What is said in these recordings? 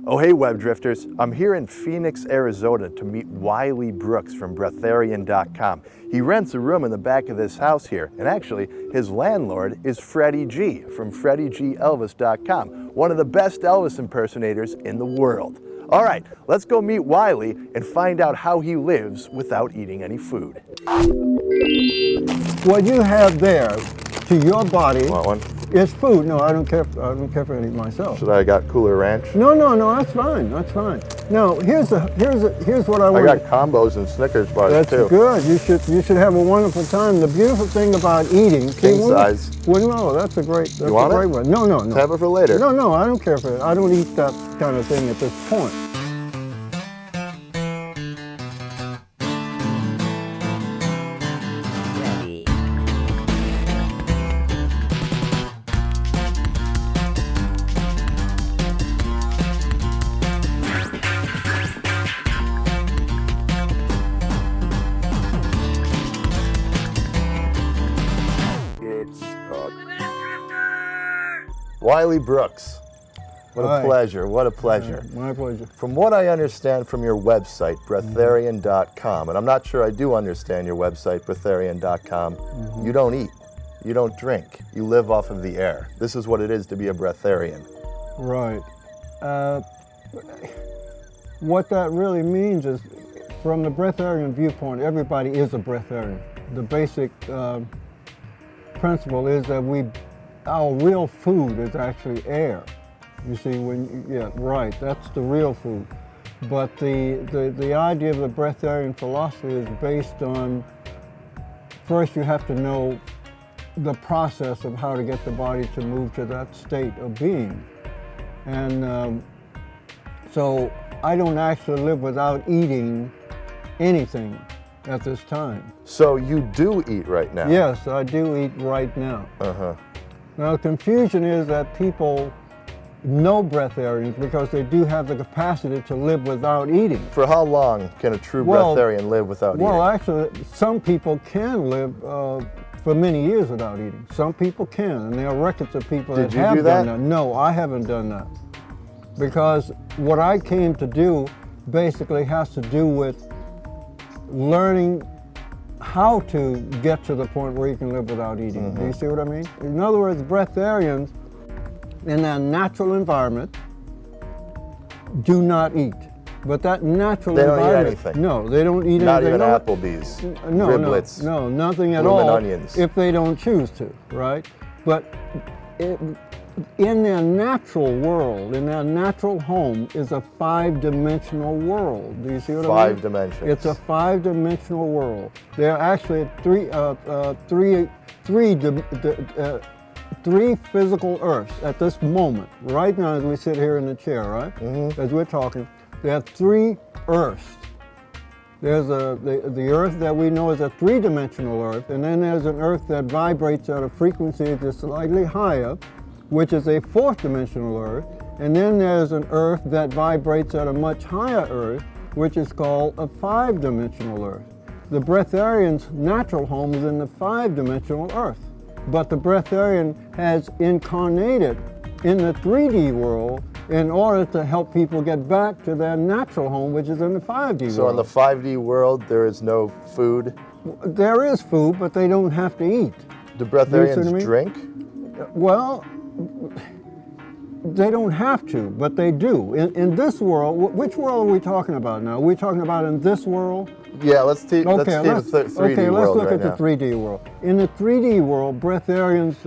Oh hey Web Drifters, I'm here in Phoenix, Arizona to meet Wiley Brooks from breatharian.com. He rents a room in the back of this house here, and actually his landlord is Freddie G from FreddieGElvis.com, one of the best Elvis impersonators in the world. All right, let's go meet Wiley and find out how he lives without eating any food. What you have there to your body Want one? is food. No, I don't care. I don't care for any myself. Should I got Cooler Ranch? No, that's fine. That's fine. Now, here's what I want. I got combos and Snickers bars That's too. good. You should have a wonderful time. The beautiful thing about eating. King size. Well, no, that's a great. That's You want a great it? one. No. Have it for later. No, I don't care for it. I don't eat that kind of thing at this point. Wiley Brooks. What a Hi. pleasure, what a pleasure. My pleasure. From what I understand from your website, breatharian.com, and I'm not sure I do understand your website, breatharian.com, you don't eat, you don't drink, you live off of the air. This is what it is to be a breatharian. Right. What that really means is, from the breatharian viewpoint, everybody is a breatharian. The basic principle is that our real food is actually air. You see, right, that's the real food. But the idea of the breatharian philosophy is based on, first you have to know the process of how to get the body to move to that state of being. And so I don't actually live without eating anything at this time. So you do eat right now? Yes, I do eat right now. Uh-huh. Now, the confusion is that people know breatharians because they do have the capacity to live without eating. For how long can a true breatharian live without eating? Well, actually, some people can live for many years without eating. Some people can, and there are records of people that have done that. No, I haven't done that. Because what I came to do basically has to do with learning how to get to the point where you can live without eating. Do you see what I mean? In other words, breatharians in their natural environment do not eat. But that natural environment... They don't eat anything? No, they don't eat Not anything. even Applebee's, riblets, No, nothing at bloomin' all. onions. If they don't choose to, right? But in their natural world, in their natural home, is a five-dimensional world. Do you see what I mean? 5 dimensions. It's a five-dimensional world. There are actually three physical Earths at this moment. Right now, as we sit here in the chair, right? As we're talking, there are 3 Earths. There's the Earth that we know is a 3-dimensional Earth, and then there's an Earth that vibrates at a frequency that's slightly higher, which is a 4th-dimensional Earth, and then there's an Earth that vibrates at a much higher Earth, which is called a 5-dimensional Earth. The breatharian's natural home is in the 5-dimensional Earth, but the breatharian has incarnated in the 3D world in order to help people get back to their natural home, which is in the 5D world. So in the 5D world, there is no food? There is food, but they don't have to eat. Do breatharians drink? Well, they don't have to, but they do. In this world, which world are we talking about now? Are we talking about in this world? Yeah, let's take the 3D world let's look right at now. the 3D world. In the 3D world, breatharians,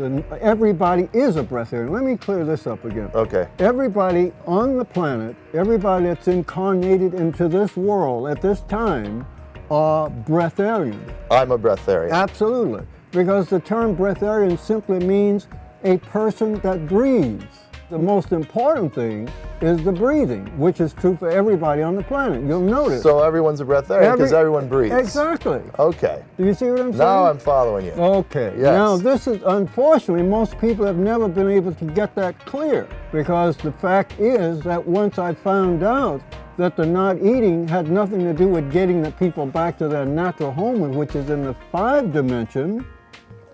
everybody is a breatharian. Let me clear this up again. Okay. Everybody on the planet, everybody that's incarnated into this world at this time are breatharians. I'm a breatharian. Absolutely. Because the term breatharian simply means a person that breathes. The most important thing is the breathing, which is true for everybody on the planet. You'll notice. So everyone's a breatharian because everyone breathes. Exactly. Okay. Do you see what I'm saying? Now I'm following you. Okay. Yes. Now this is, unfortunately, most people have never been able to get that clear, because the fact is that once I found out that the not eating had nothing to do with getting the people back to their natural home, which is in the 5 dimension,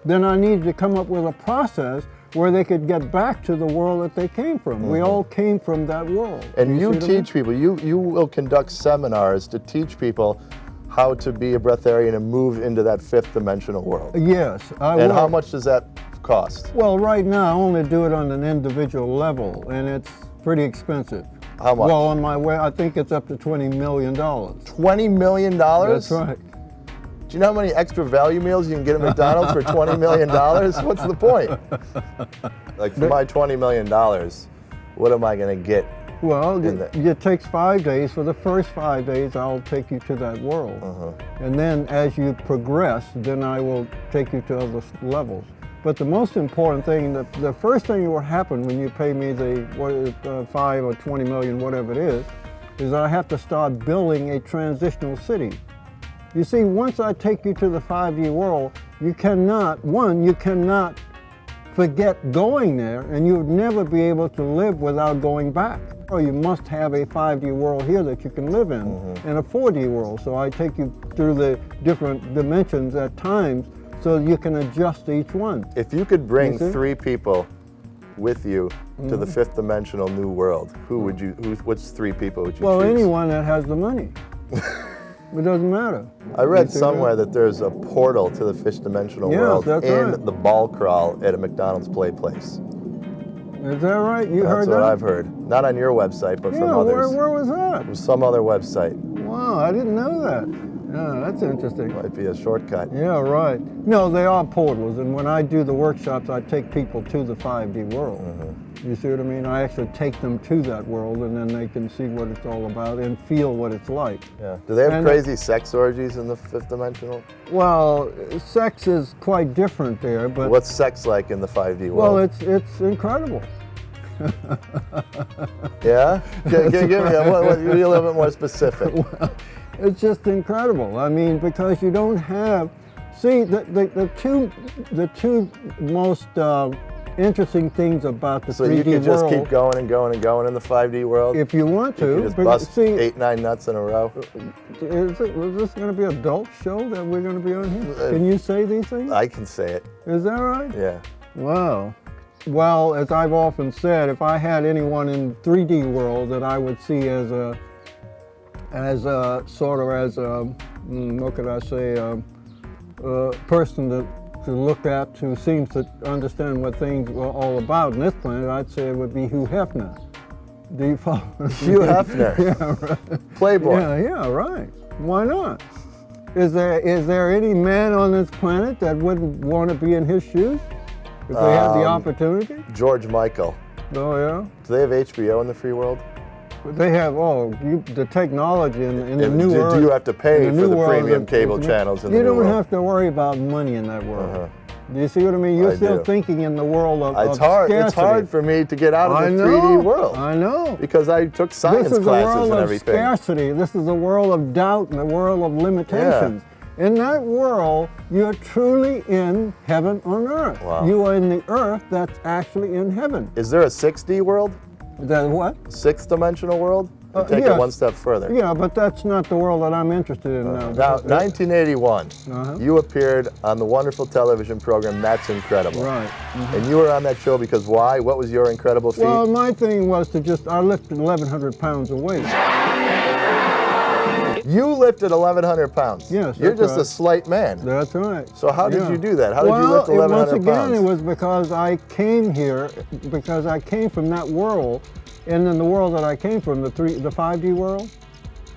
then I needed to come up with a process where they could get back to the world that they came from. We all came from that world. And you see what I mean? teach people, you will conduct seminars to teach people how to be a breatharian and move into that fifth dimensional world. Yes, I will. And how much does that cost? Well, right now I only do it on an individual level, and it's pretty expensive. How much? Well, on my way, I think it's up to $20 million. $20 million? That's right. Do you know how many extra value meals you can get at McDonald's for $20 million? What's the point? Like, for my $20 million, what am I going to get? Well, it takes 5 days. For the first 5 days, I'll take you to that world. And then as you progress, then I will take you to other levels. But the most important thing, the first thing that will happen when you pay me the 5 or 20 million, whatever it is I have to start building a transitional city. You see, once I take you to the 5D world, you cannot forget going there, and you would never be able to live without going back. Or you must have a 5D world here that you can live in, and a 4D world. So I take you through the different dimensions at times so you can adjust to each one. If you could bring 3 people with you to the fifth dimensional new world, which 3 people would you choose? Well, anyone that has the money. It doesn't matter. I read somewhere that there's a portal to the fifth dimensional world in the ball crawl at a McDonald's play place. Is that right? You heard that? That's what I've heard. Not on your website, but from others. Where was that? It was some other website. Wow, I didn't know that. Yeah, that's interesting. Might be a shortcut. Yeah, right. No, they are portals, and when I do the workshops, I take people to the 5D world. You see what I mean? I actually take them to that world, and then they can see what it's all about and feel what it's like. Yeah. Do they have crazy sex orgies in the fifth dimensional? Well, sex is quite different there, but what's sex like in the 5D world? Well, it's incredible. Yeah? Give me be a little bit more specific. Well, it's just incredible. I mean, because you don't have, see, the two most interesting things about the 3D world. So you can just keep going and going and going in the 5D world? If you want to. You can just bust 8, 9 nuts in a row? Is this going to be an adult show that we're going to be on here? Can you say these things? I can say it. Is that right? Yeah. Wow. Well, as I've often said, if I had anyone in 3D world that I would see as a what could I say, person to look at who seems to understand what things are all about in this planet, I'd say it would be Hugh Hefner. Do you follow? Hugh Hefner. Yeah, right. Playboy. Yeah, right. Why not? Is there any man on this planet that wouldn't want to be in his shoes if they had the opportunity? George Michael. Oh, yeah? Do they have HBO in the free world? They have, the technology in the new world. Do you have to pay for the premium cable channels in the new world? You don't have to worry about money in that world. Do you see what I mean? You're still thinking in the world of scarcity. It's hard for me to get out of the 3D world. I know. Because I took science classes and everything. This is a world of scarcity. This is a world of doubt and a world of limitations. Yeah. In that world, you're truly in heaven on earth. Wow. You are in the earth that's actually in heaven. Is there a 6D world? The what? Sixth dimensional world? Take it one step further. Yeah, but that's not the world that I'm interested in now. Now, 1981, you appeared on the wonderful television program That's Incredible. Right. And you were on that show because why? What was your incredible feat? Well, my thing was I lifted 1,100 pounds of weight. You lifted 1,100 pounds? Yes. You're just a slight man. That's right. So how did you do that? How did you lift 1,100 pounds? Once again, it was because I came here, because I came from that world, and in the world that I came from, the 5D world,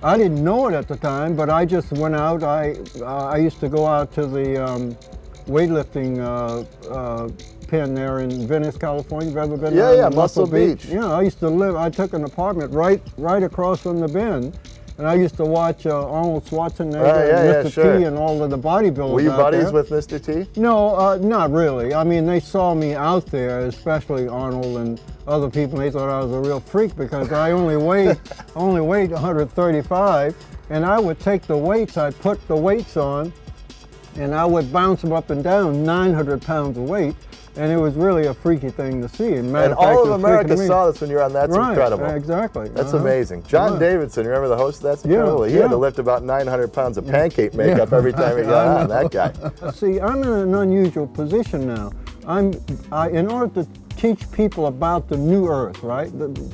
I didn't know it at the time, but I just went out. I used to go out to the weightlifting pen there in Venice, California. You've ever been there? Yeah, Muscle Beach. Yeah, I used to live. I took an apartment right across from the Bend. And I used to watch Arnold Schwarzenegger and Mr. T and all of the bodybuilders. Were you buddies with Mr. T? No, not really. I mean, they saw me out there, especially Arnold and other people. They thought I was a real freak because I only weighed 135, and I would take the weights. I'd put the weights on, and I would bounce them up and down, 900 pounds of weight. And it was really a freaky thing to see. And all of America saw this when you were on That's Incredible. Exactly. That's amazing. John Davidson, remember the host of That's Incredible? He had to lift about 900 pounds of pancake makeup every time he got on, that guy. See, I'm in an unusual position now. In order to teach people about the new Earth, right?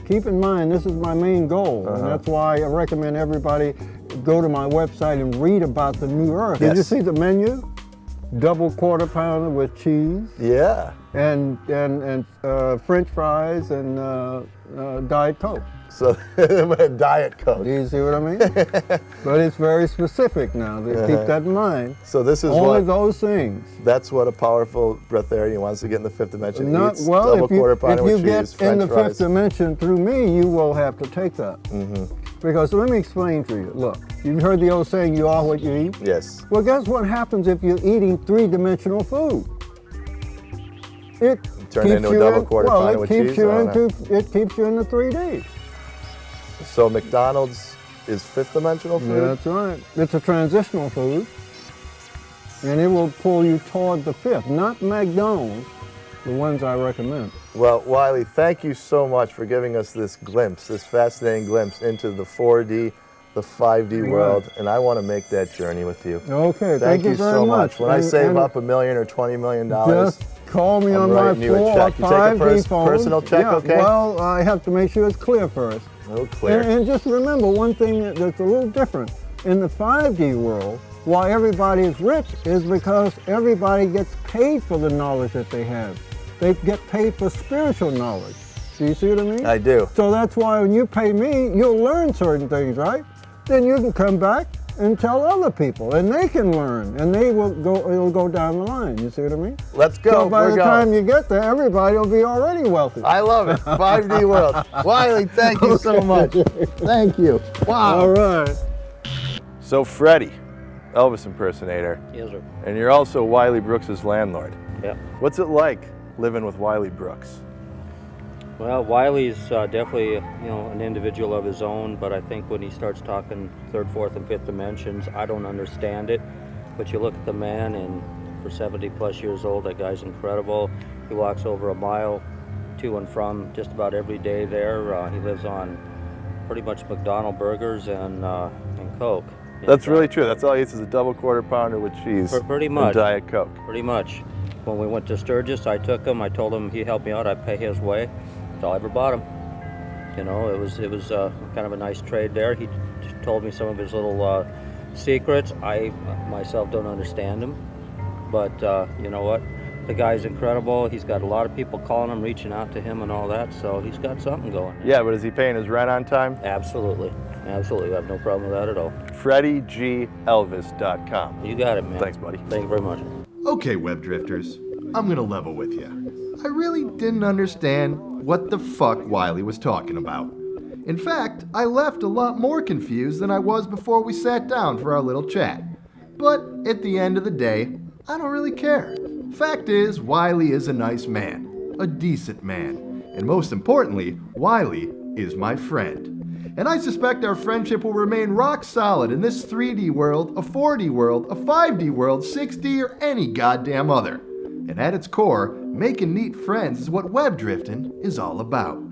Keep in mind, this is my main goal, and that's why I recommend everybody go to my website and read about the new Earth. Yes. Did you see the menu? Double quarter pounder with cheese. Yeah. And French fries and Diet Coke. So, Diet Coke. Do you see what I mean? But it's very specific now. Keep that in mind. So this is only those things. That's what a powerful breatharian wants to get in the fifth dimension. Eats Well, double quarter pounder with cheese, if you get in the fifth dimension through me, you will have to take that. Because let me explain to you. Look, you've heard the old saying, you are what you eat? Yes. Well, guess what happens if you're eating three-dimensional food? It turn into a double quarter pounder with cheese? It keeps you in the 3D. So McDonald's is fifth dimensional food? Yeah, that's right. It's a transitional food, and it will pull you toward the fifth, not McDonald's, the ones I recommend. Well, Wiley, thank you so much for giving us this glimpse, this fascinating glimpse into the 4D, the 5D world, and I want to make that journey with you. Okay, thank you very so much. When I save up $1 million or $20 million, just call me on my 4 or 5D phone. Personal check, okay? Well, I have to make sure it's clear first. Oh, clear. And just remember one thing that's a little different. In the 5D world, why everybody is rich is because everybody gets paid for the knowledge that they have. They get paid for spiritual knowledge. Do you see what I mean? I do. So that's why when you pay me, you'll learn certain things, right? Then you can come back and tell other people, and they can learn, and it'll go down the line. You see what I mean? Let's go. So by the time you get there, everybody will be already wealthy. I love it. 5D world. Wiley, thank you so much. Thank you. Wow. All right. So Freddie, Elvis impersonator. Yes, sir. And you're also Wiley Brooks' landlord. Yep. What's it like living with Wiley Brooks? Well, Wiley's definitely, an individual of his own, but I think when he starts talking third, fourth, and fifth dimensions, I don't understand it. But you look at the man, and for 70 plus years old, that guy's incredible. He walks over a mile to and from just about every day there. He lives on pretty much McDonald's burgers and Coke. That's really true. That's all he eats is a double quarter pounder with cheese. Pretty much. And Diet Coke. Pretty much. When we went to Sturgis, I took him. I told him he'd help me out. I'd pay his way. That's all I ever bought him. It was kind of a nice trade there. He told me some of his little secrets. I myself don't understand them, but you know what? The guy's incredible. He's got a lot of people calling him, reaching out to him, and all that. So he's got something going. Yeah, but is he paying his rent on time? Absolutely, absolutely. I have no problem with that at all. FreddieGElvis.com. You got it, man. Thanks, buddy. Thank you very much. Okay, web drifters, I'm gonna level with you. I really didn't understand what the fuck Wiley was talking about. In fact, I left a lot more confused than I was before we sat down for our little chat. But at the end of the day, I don't really care. Fact is, Wiley is a nice man, a decent man, and most importantly, Wiley is my friend. And I suspect our friendship will remain rock solid in this 3D world, a 4D world, a 5D world, 6D, or any goddamn other. And at its core, making neat friends is what web drifting is all about.